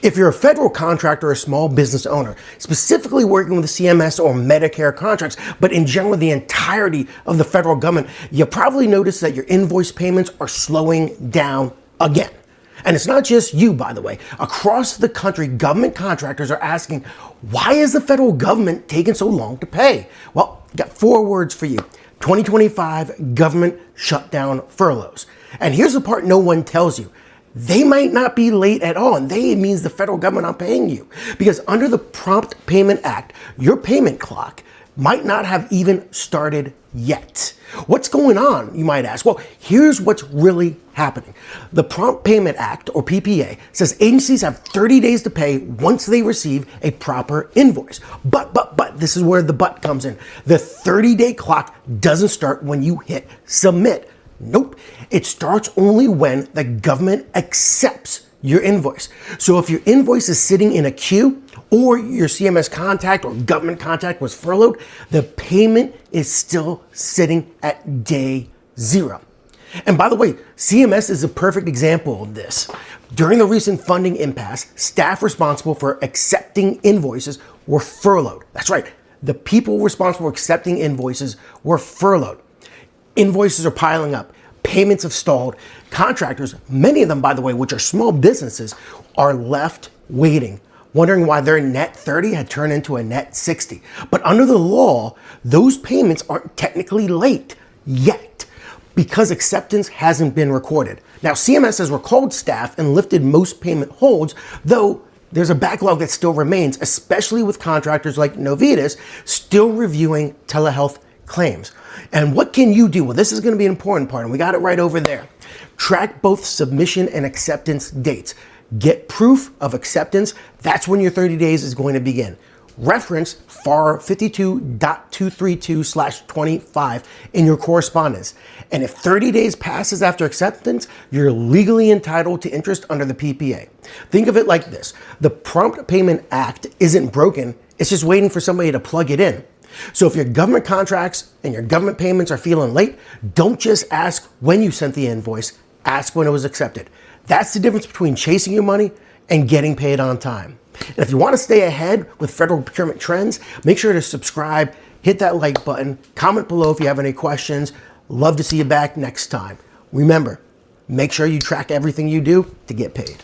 If you're a federal contractor or a small business owner, specifically working with the CMS or Medicare contracts, but in general the entirety of the federal government, you probably notice that your invoice payments are slowing down again. And it's not just you, by the way. Across the country, government contractors are asking, why is the federal government taking so long to pay? Well, I've got 4 words for you. 2025 government shutdown furloughs. And here's the part no one tells you. They might not be late at all, and they means the federal government not paying you. Because under the Prompt Payment Act, your payment clock might not have even started yet. What's going on, you might ask? Well, here's what's really happening. The Prompt Payment Act, or PPA, says agencies have 30 days to pay once they receive a proper invoice. But, this is where the but comes in. The 30-day clock doesn't start when you hit submit. Nope. It starts only when the government accepts your invoice. So if your invoice is sitting in a queue or your CMS contact or government contact was furloughed, the payment is still sitting at day 0. And by the way, CMS is a perfect example of this. During the recent funding impasse, staff responsible for accepting invoices were furloughed. That's right. The people responsible for accepting invoices were furloughed. Invoices are piling up. Payments have stalled. Contractors, many of them, by the way, which are small businesses, are left waiting, wondering why their net 30 had turned into a net 60. But under the law, those payments aren't technically late yet because acceptance hasn't been recorded. Now, CMS has recalled staff and lifted most payment holds, though there's a backlog that still remains, especially with contractors like Novitas still reviewing telehealth claims. And what can you do? Well, this is going to be an important part, and we got it right over there. Track both submission and acceptance dates. Get proof of acceptance. That's when your 30 days is going to begin. Reference FAR 52.232/25 in your correspondence. And if 30 days passes after acceptance, you're legally entitled to interest under the PPA. Think of it like this. The Prompt Payment Act isn't broken. It's just waiting for somebody to plug it in. So if your government contracts and your government payments are feeling late, don't just ask when you sent the invoice, ask when it was accepted. That's the difference between chasing your money and getting paid on time. And if you want to stay ahead with federal procurement trends, make sure to subscribe, hit that like button, comment below if you have any questions. Love to see you back next time. Remember, make sure you track everything you do to get paid.